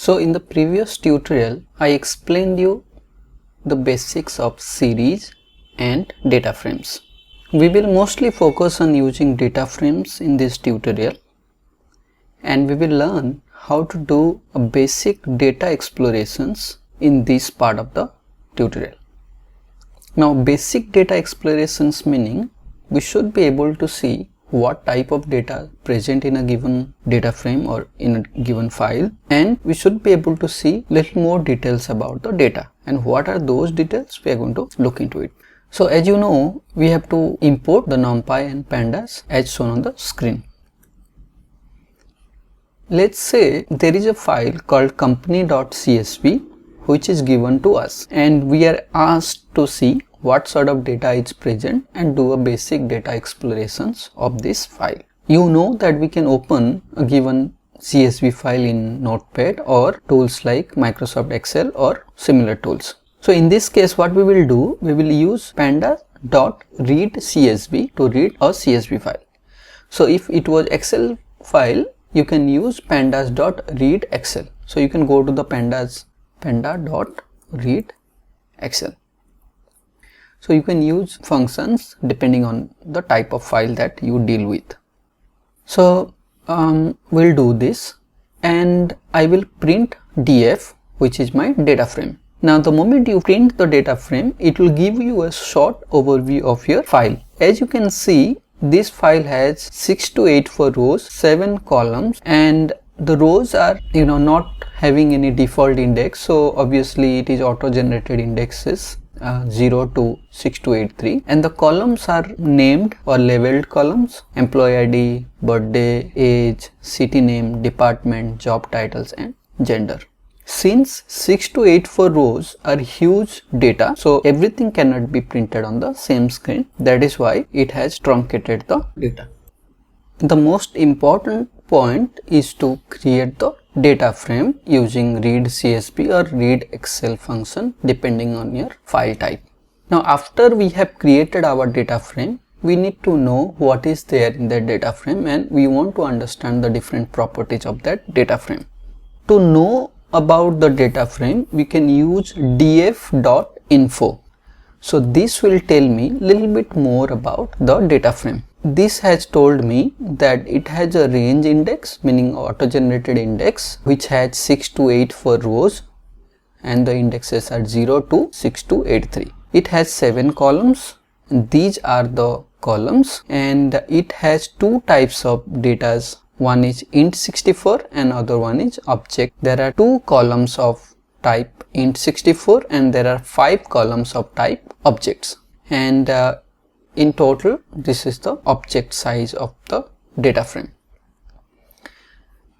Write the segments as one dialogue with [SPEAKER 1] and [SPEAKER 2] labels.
[SPEAKER 1] So in the previous tutorial, I explained you the basics of series and data frames. We will mostly focus on using data frames in this tutorial, and we will learn how to do a basic data explorations in this part of the tutorial. Now, basic data explorations meaning we should be able to see what type of data present in a given data frame or in a given file, and we should be able to see little more details about the data, and what are those details we are going to look into it. So as you know, we have to import the NumPy and pandas as shown on the screen. Let's say there is a file called company.csv which is given to us, and we are asked to see what sort of data is present and do a basic data explorations of this file. You know that we can open a given CSV file in Notepad or tools like Microsoft Excel or similar tools. So in this case, what we will do, we will use pandas.readcsv to read a CSV file. So if it was Excel file, you can use pandas.readexcel. So you can go to the panda.readexcel. So you can use functions depending on the type of file that you deal with. So we'll do this, and I will print df, which is my data frame. Now the moment you print the data frame, it will give you a short overview of your file. As you can see, this file has 6 to 8 for rows, 7 columns, and the rows are not having any default index, so obviously it is auto generated indexes 0 to 6283, and the columns are named or labeled columns: employee ID, birthday, age, city name, department, job titles, and gender. Since 6 to 8 for rows are huge data, so everything cannot be printed on the same screen. That is why it has truncated the data. The most important point is to create the data frame using read CSV or read Excel function depending on your file type. Now after we have created our data frame, we need to know what is there in that data frame, and we want to understand the different properties of that data frame. To know about the data frame, we can use df.info. So this will tell me a little bit more about the data frame. This has told me that it has a range index, meaning auto generated index, which has 6 to 8 for rows, and the indexes are 0 to 6283. It has 7 columns, and these are the columns, and it has 2 types of data. One is int64 and other one is object. There are 2 columns of type int64 and there are 5 columns of type objects, and in total this is the object size of the data frame.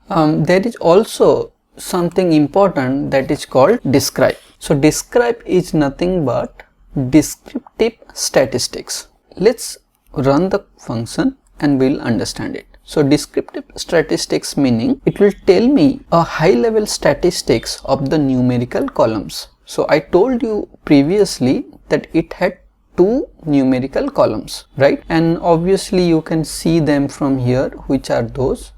[SPEAKER 1] There is also something important that is called describe. So describe is nothing but descriptive statistics. Let's run the function and we'll understand it. So descriptive statistics meaning it will tell me a high level statistics of the numerical columns. So I told you previously that it had 2 numerical columns, right? And obviously you can see them from here, which are those.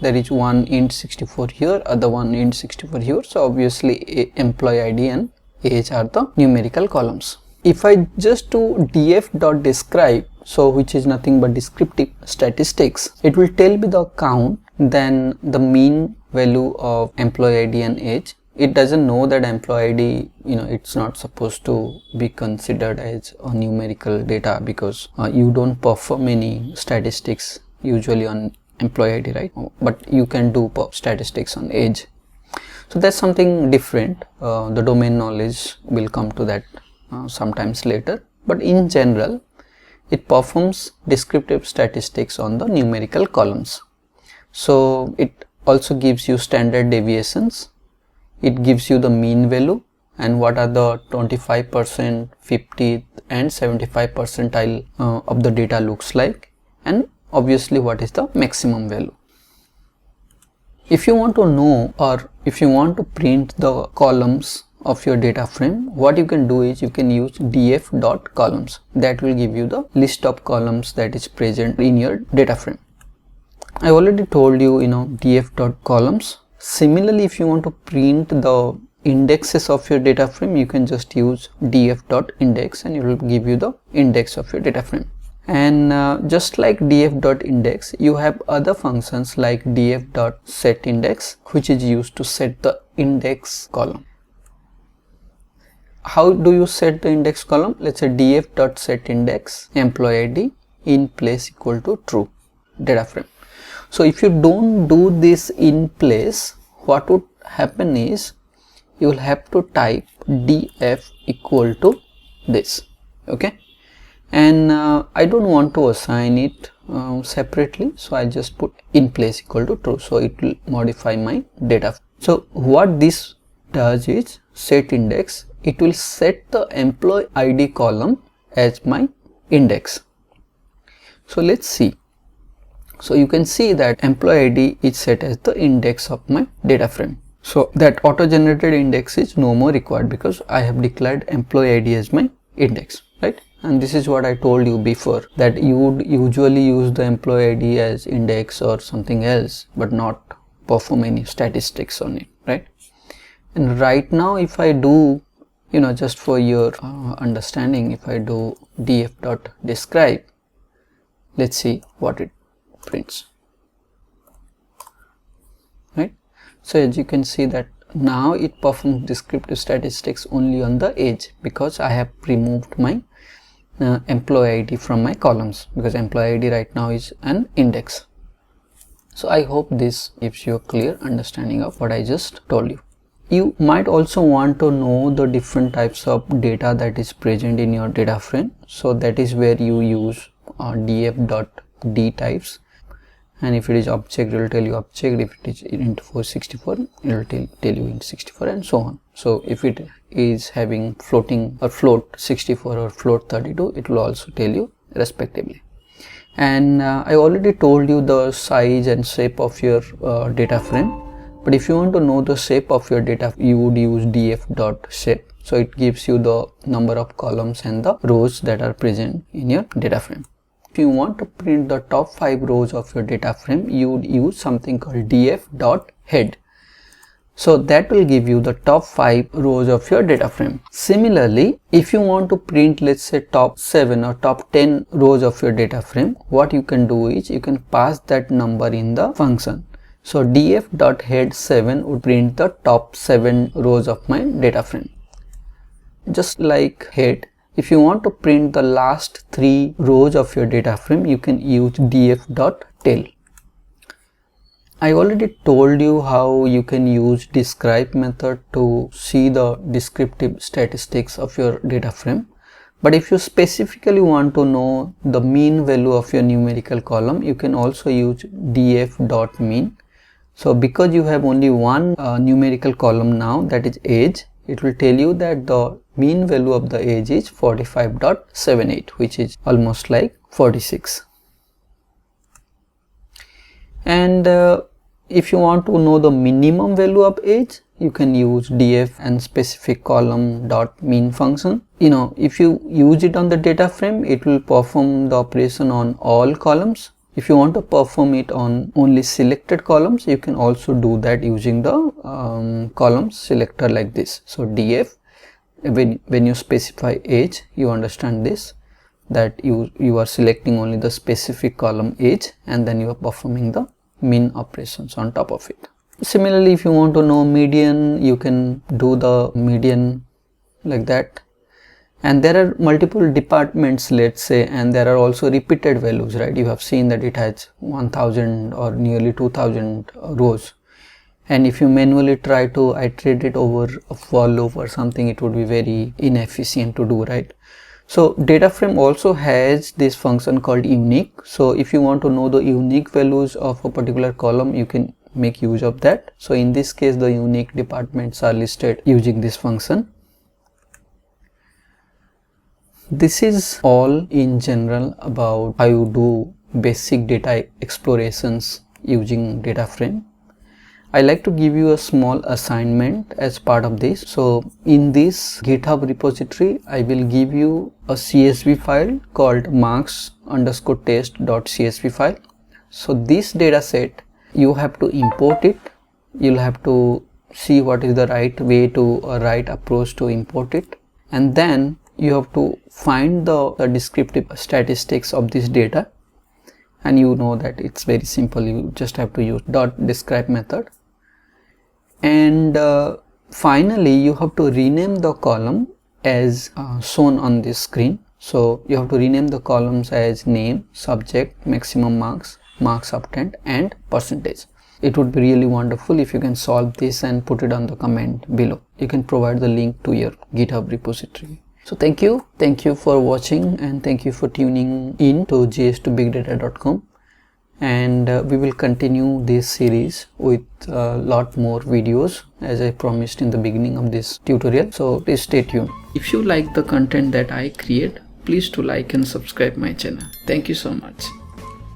[SPEAKER 1] There is one int64 here, other one int64 here. So obviously employee ID and age are the numerical columns. If I just do df.describe, so which is nothing but descriptive statistics, it will tell me the count, then the mean value of employee ID and age. It doesn't know that employee ID, it's not supposed to be considered as a numerical data, because you don't perform any statistics usually on employee ID, right? But you can do statistics on age. So that's something different. The domain knowledge will come to that sometimes later, but in general it performs descriptive statistics on the numerical columns. So it also gives you standard deviations. It gives you the mean value and what are the 25%, 50 and 75 percentile of the data looks like, and obviously what is the maximum value. If you want to know, or if you want to print the columns of your data frame, what you can do is you can use df.columns. That will give you the list of columns that is present in your data frame. I already told you, df.columns Similarly, if you want to print the indexes of your data frame, you can just use df.index and it will give you the index of your data frame. And just like df.index, you have other functions like df.setindex, which is used to set the index column. How do you set the index column? Let's say df.setindex employee ID in place equal to true data frame. So if you don't do this in place, what would happen is you will have to type df equal to this. Okay, and I don't want to assign it separately, so I just put in place equal to true, so it will modify my data. So what this does is set index, it will set the employee ID column as my index. So let's see. So you can see that employee ID is set as the index of my data frame. So that auto generated index is no more required because I have declared employee ID as my index, right? And this is what I told you before, that you would usually use the employee ID as index or something else, but not perform any statistics on it, right? And right now, if I do, just for your understanding, if I do df.describe, let's see what it prints, right? So as you can see that now it performs descriptive statistics only on the edge because I have removed my employee ID from my columns, because employee ID right now is an index. So I hope this gives you a clear understanding of what I just told you. You might also want to know the different types of data that is present in your data frame. So that is where you use df.dtypes, and if it is object, it will tell you object. If it is int 464, it will tell you int 64, and so on. So if it is having floating or float 64 or float 32, it will also tell you respectively. And I already told you the size and shape of your data frame. But if you want to know the shape of your data, you would use df.shape. So it gives you the number of columns and the rows that are present in your data frame. If you want to print the top 5 rows of your data frame, you would use something called df.head. So that will give you the top 5 rows of your data frame. Similarly, if you want to print, let's say, top 7 or top 10 rows of your data frame, what you can do is you can pass that number in the function. So df.head 7 would print the top 7 rows of my data frame. Just like head, if you want to print the last 3 rows of your data frame, you can use df.tail. I already told you how you can use describe method to see the descriptive statistics of your data frame. But if you specifically want to know the mean value of your numerical column, you can also use df.mean. So because you have only one numerical column now, that is age, it will tell you that the mean value of the age is 45.78, which is almost like 46. And if you want to know the minimum value of age, you can use df and specific column dot mean function. If you use it on the data frame, it will perform the operation on all columns. If you want to perform it on only selected columns, you can also do that using the columns selector like this. So df, when you specify age, you understand this, that you are selecting only the specific column age, and then you are performing the mean operations on top of it. Similarly, if you want to know median, you can do the median like that. And there are multiple departments, let's say, and there are also repeated values, right? You have seen that it has 1000 or nearly 2000 rows. And if you manually try to iterate it over a for loop or something, it would be very inefficient to do, right? So data frame also has this function called unique. So if you want to know the unique values of a particular column, you can make use of that. So in this case, the unique departments are listed using this function. This is all in general about how you do basic data explorations using data frame. I like to give you a small assignment as part of this. So in this GitHub repository, I will give you a CSV file called marks_test.csv file. So this data set, you have to import it you'll have to see what is the right way to right approach to import it, and then you have to find the descriptive statistics of this data, and you know that it's very simple. You just have to use .describe method, and finally you have to rename the column as shown on this screen. So you have to rename the columns as name, subject, maximum marks, marks obtained, and percentage. It would be really wonderful if you can solve this and put it on the comment below. You can provide the link to your GitHub repository. So thank you for watching, and thank you for tuning in to js2bigdata.com, and we will continue this series with a lot more videos as I promised in the beginning of this tutorial. So please stay tuned. If you like the content that I create, please do like and subscribe my channel. Thank you so much.